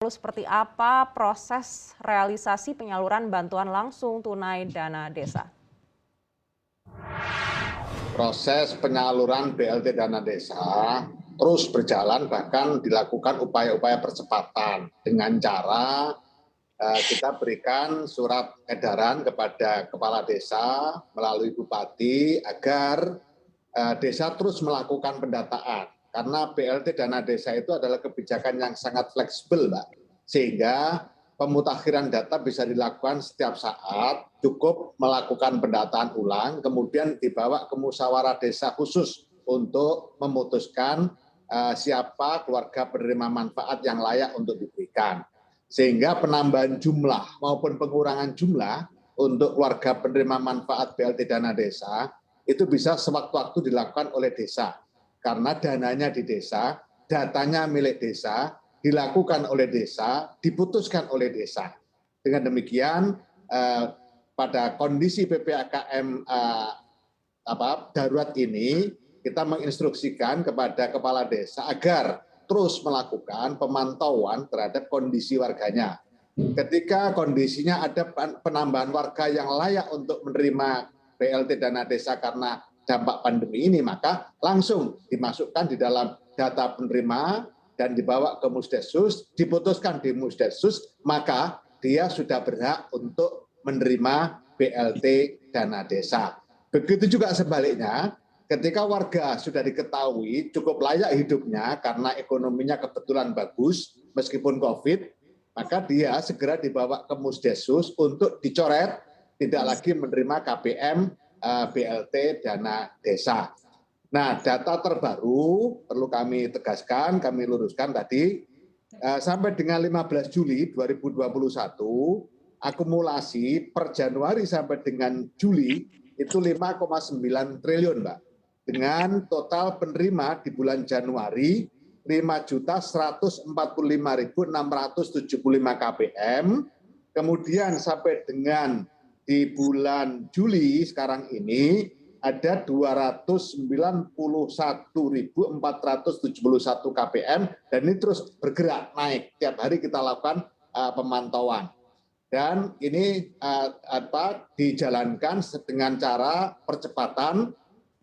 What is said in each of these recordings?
Lalu seperti apa proses realisasi penyaluran bantuan langsung tunai dana desa? Proses penyaluran BLT dana desa terus berjalan, bahkan dilakukan upaya-upaya percepatan dengan cara kita berikan surat edaran kepada kepala desa melalui bupati agar desa terus melakukan pendataan. Karena BLT dana desa itu adalah kebijakan yang sangat fleksibel, Mbak. Sehingga pemutakhiran data bisa dilakukan setiap saat, cukup melakukan pendataan ulang, kemudian dibawa ke musyawarah desa khusus untuk memutuskan siapa keluarga penerima manfaat yang layak untuk diberikan. Sehingga penambahan jumlah maupun pengurangan jumlah untuk keluarga penerima manfaat BLT dana desa itu bisa sewaktu-waktu dilakukan oleh desa. Karena dananya di desa, datanya milik desa, dilakukan oleh desa, diputuskan oleh desa. Dengan demikian, pada kondisi PPKM darurat ini, kita menginstruksikan kepada kepala desa agar terus melakukan pemantauan terhadap kondisi warganya. Ketika kondisinya ada penambahan warga yang layak untuk menerima BLT dana desa karena dampak pandemi ini, maka langsung dimasukkan di dalam data penerima dan dibawa ke Musdesus, diputuskan di Musdesus, maka dia sudah berhak untuk menerima BLT dana desa. Begitu juga sebaliknya, ketika warga sudah diketahui cukup layak hidupnya karena ekonominya kebetulan bagus meskipun COVID, maka dia segera dibawa ke Musdesus untuk dicoret, tidak lagi menerima KPM BLT dana desa. Nah, data terbaru perlu kami tegaskan, kami luruskan tadi, sampai dengan 15 Juli 2021, akumulasi per Januari sampai dengan Juli itu 5,9 triliun, Mbak. Dengan total penerima di bulan Januari 5.145.675 KPM, kemudian sampai dengan di bulan Juli sekarang ini ada 291.471 KPM dan ini terus bergerak naik. Tiap hari kita lakukan pemantauan. Dan ini dijalankan dengan cara percepatan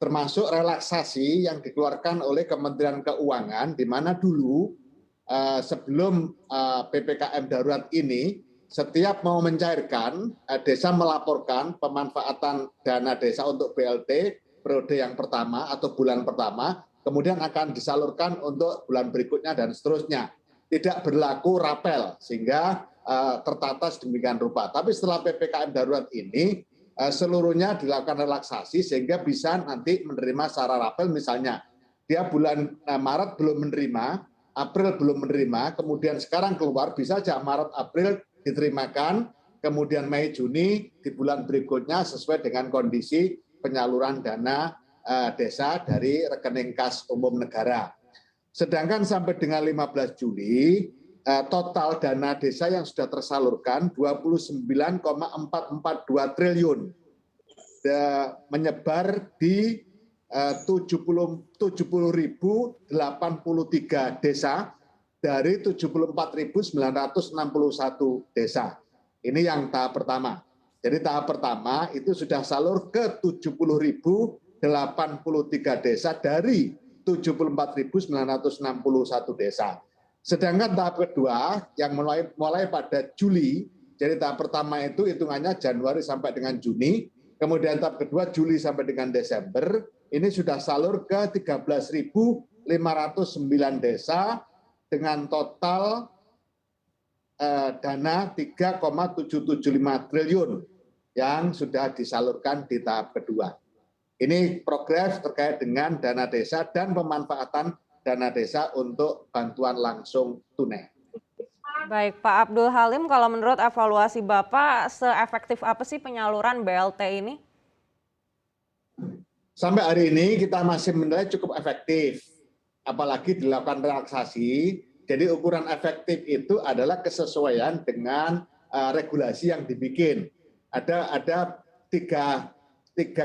termasuk relaksasi yang dikeluarkan oleh Kementerian Keuangan, di mana dulu sebelum PPKM darurat ini, setiap mau mencairkan, desa melaporkan pemanfaatan dana desa untuk BLT periode yang pertama atau bulan pertama, kemudian akan disalurkan untuk bulan berikutnya dan seterusnya. Tidak berlaku rapel, sehingga tertata sedemikian rupa. Tapi setelah PPKM darurat ini, seluruhnya dilakukan relaksasi sehingga bisa nanti menerima secara rapel, misalnya dia bulan Maret belum menerima, April belum menerima, kemudian sekarang keluar, bisa saja Maret, April diterimakan, kemudian Mei, Juni di bulan berikutnya sesuai dengan kondisi penyaluran dana desa dari rekening kas umum negara. Sedangkan sampai dengan 15 Juli, total dana desa yang sudah tersalurkan 29,442 triliun, menyebar di 70.083 desa dari 74.961 desa. Ini yang tahap pertama. Jadi tahap pertama itu sudah salur ke 70.083 desa dari 74.961 desa. Sedangkan tahap kedua yang mulai pada Juli, jadi tahap pertama itu hitungannya Januari sampai dengan Juni, kemudian tahap kedua Juli sampai dengan Desember, ini sudah salur ke 13.509 desa dengan total dana 3,775 triliun yang sudah disalurkan di tahap kedua. Ini progres terkait dengan dana desa dan pemanfaatan dana desa untuk bantuan langsung tunai. Baik, Pak Abdul Halim, kalau menurut evaluasi Bapak, seefektif apa sih penyaluran BLT ini? Sampai hari ini kita masih menilai cukup efektif, apalagi dilakukan relaksasi. Jadi ukuran efektif itu adalah kesesuaian dengan regulasi yang dibikin. Ada tiga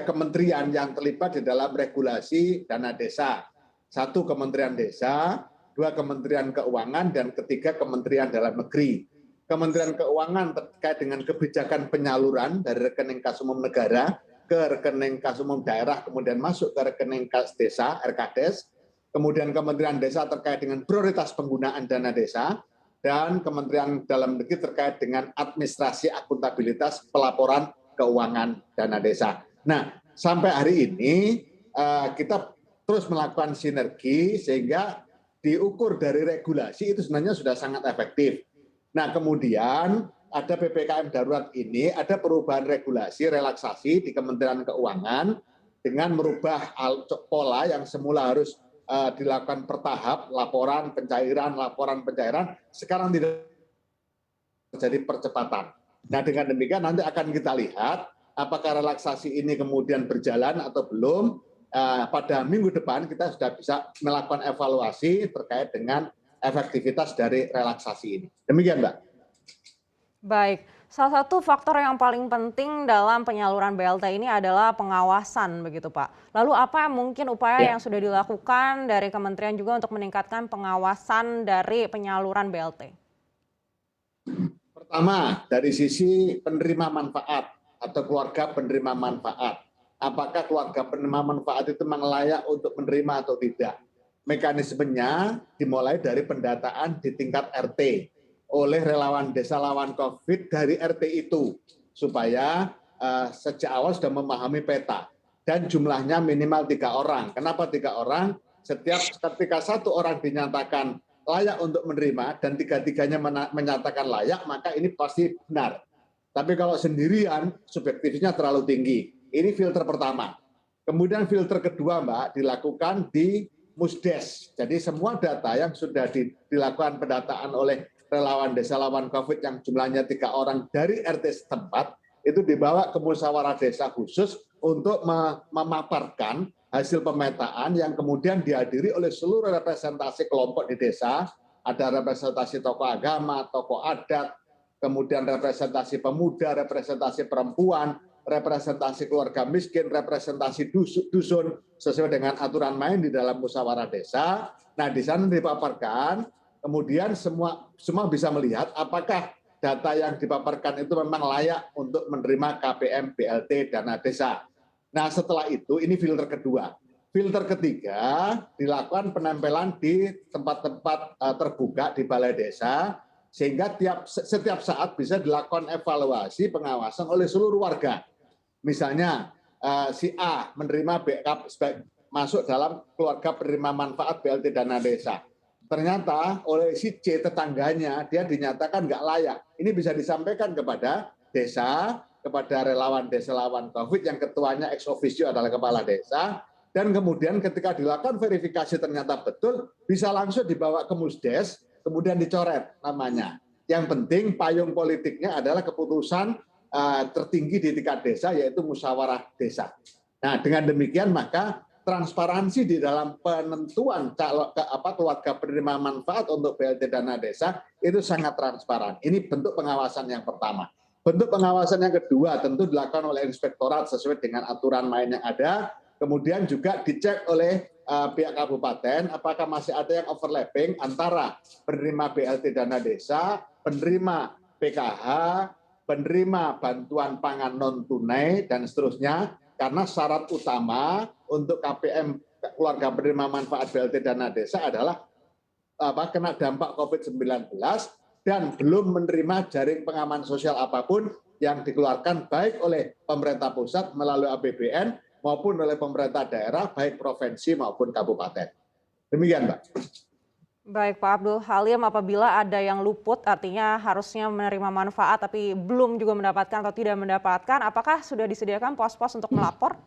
kementerian yang terlibat di dalam regulasi dana desa. Satu Kementerian Desa, 2 Kementerian Keuangan, dan ketiga Kementerian Dalam Negeri. Kementerian Keuangan terkait dengan kebijakan penyaluran dari rekening kas umum negara ke rekening kas umum daerah, kemudian masuk ke rekening kas desa, RKDes. Kemudian Kementerian Desa terkait dengan prioritas penggunaan dana desa, dan Kementerian Dalam Negeri terkait dengan administrasi akuntabilitas pelaporan keuangan dana desa. Nah, sampai hari ini kita terus melakukan sinergi sehingga diukur dari regulasi itu sebenarnya sudah sangat efektif. Nah, kemudian ada PPKM darurat ini, ada perubahan regulasi, relaksasi di Kementerian Keuangan dengan merubah pola yang semula harus dilakukan bertahap, laporan pencairan, sekarang tidak terjadi percepatan. Nah, dengan demikian nanti akan kita lihat apakah relaksasi ini kemudian berjalan atau belum. Pada minggu depan kita sudah bisa melakukan evaluasi terkait dengan efektivitas dari relaksasi ini. Demikian, Mbak. Baik, salah satu faktor yang paling penting dalam penyaluran BLT ini adalah pengawasan begitu Pak. Lalu apa mungkin upaya yang sudah dilakukan dari kementerian juga untuk meningkatkan pengawasan dari penyaluran BLT? Pertama, dari sisi penerima manfaat atau keluarga penerima manfaat. Apakah keluarga penerima manfaat itu memang layak untuk menerima atau tidak? Mekanismenya dimulai dari pendataan di tingkat RT oleh relawan desa lawan COVID dari RT itu, supaya sejak awal sudah memahami peta dan jumlahnya minimal 3 orang. Kenapa 3 orang? Ketika 1 orang dinyatakan layak untuk menerima dan 3-tiganya menyatakan layak, maka ini pasti benar. Tapi kalau sendirian, subjektifnya terlalu tinggi. Ini filter pertama. Kemudian filter kedua, Mbak, dilakukan di Musdes. Jadi semua data yang sudah dilakukan pendataan oleh relawan desa lawan COVID yang jumlahnya 3 orang dari RT setempat, itu dibawa ke musyawarah desa khusus untuk memaparkan hasil pemetaan yang kemudian dihadiri oleh seluruh representasi kelompok di desa. Ada representasi tokoh agama, tokoh adat, kemudian representasi pemuda, representasi perempuan, representasi keluarga miskin, representasi dusun sesuai dengan aturan main di dalam musyawarah desa. Nah, di sana dipaparkan, kemudian semua bisa melihat apakah data yang dipaparkan itu memang layak untuk menerima KPM BLT dana desa. Nah, setelah itu ini filter kedua. Filter ketiga dilakukan penempelan di tempat-tempat terbuka di balai desa, sehingga setiap saat bisa dilakukan evaluasi pengawasan oleh seluruh warga. Misalnya si A menerima masuk dalam keluarga penerima manfaat BLT dana desa. Ternyata oleh si C tetangganya dia dinyatakan nggak layak. Ini bisa disampaikan kepada desa, kepada relawan desa lawan COVID yang ketuanya ex officio adalah kepala desa, dan kemudian ketika dilakukan verifikasi ternyata betul, bisa langsung dibawa ke Musdes, kemudian dicoret namanya. Yang penting payung politiknya adalah keputusan tertinggi di tingkat desa, yaitu musyawarah desa. Nah, dengan demikian maka transparansi di dalam penentuan keluarga penerima manfaat untuk BLT dana desa itu sangat transparan. Ini bentuk pengawasan yang pertama. Bentuk pengawasan yang kedua tentu dilakukan oleh inspektorat sesuai dengan aturan main yang ada. Kemudian juga dicek oleh pihak kabupaten apakah masih ada yang overlapping antara penerima BLT dana desa, penerima PKH, penerima bantuan pangan non tunai dan seterusnya, karena syarat utama untuk KPM keluarga penerima manfaat BLT dana desa adalah kena dampak COVID-19 dan belum menerima jaring pengaman sosial apapun yang dikeluarkan baik oleh pemerintah pusat melalui APBN maupun oleh pemerintah daerah baik provinsi maupun kabupaten. Demikian, Mbak. Baik Pak Abdul Halim, apabila ada yang luput artinya harusnya menerima manfaat tapi belum juga mendapatkan atau tidak mendapatkan, apakah sudah disediakan pos-pos untuk melapor?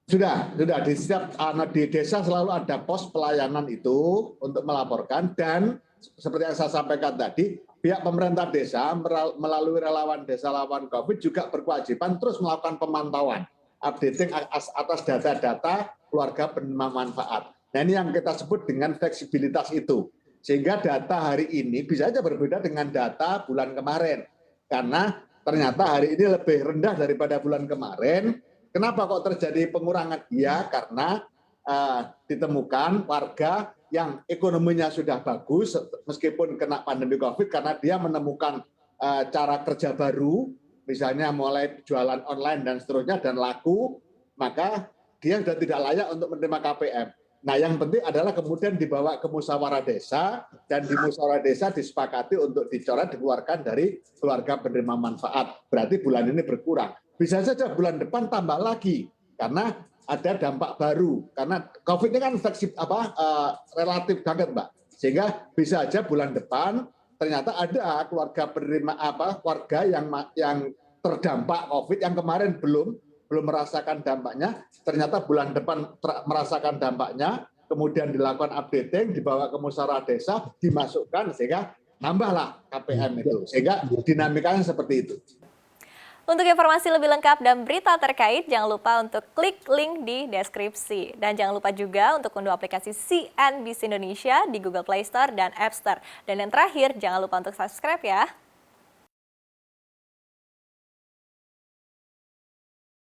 Sudah di desa selalu ada pos pelayanan itu untuk melaporkan, dan seperti yang saya sampaikan tadi, pihak pemerintah desa melalui relawan desa lawan COVID juga berkewajiban terus melakukan pemantauan, updating atas data-data keluarga penerima manfaat. Nah, ini yang kita sebut dengan fleksibilitas itu. Sehingga data hari ini bisa saja berbeda dengan data bulan kemarin. Karena ternyata hari ini lebih rendah daripada bulan kemarin. Kenapa kok terjadi pengurangan? Ya, karena ditemukan warga yang ekonominya sudah bagus meskipun kena pandemi COVID karena dia menemukan cara kerja baru, misalnya mulai jualan online dan seterusnya dan laku, maka dia sudah tidak layak untuk menerima KPM. Nah, yang penting adalah kemudian dibawa ke musyawarah desa dan di musyawarah desa disepakati untuk dicoret dikeluarkan dari keluarga penerima manfaat. Berarti bulan ini berkurang. Bisa saja bulan depan tambah lagi karena ada dampak baru. Karena COVID ini kan relatif banget, Mbak. Sehingga bisa aja bulan depan ternyata ada keluarga penerima warga yang terdampak COVID yang kemarin belum merasakan dampaknya, ternyata bulan depan merasakan dampaknya, kemudian dilakukan updating, dibawa ke musyawarah desa, dimasukkan sehingga nambahlah KPM itu. Sehingga dinamikanya seperti itu. Untuk informasi lebih lengkap dan berita terkait, jangan lupa untuk klik link di deskripsi. Dan jangan lupa juga untuk unduh aplikasi CNBC Indonesia di Google Play Store dan App Store. Dan yang terakhir, jangan lupa untuk subscribe ya.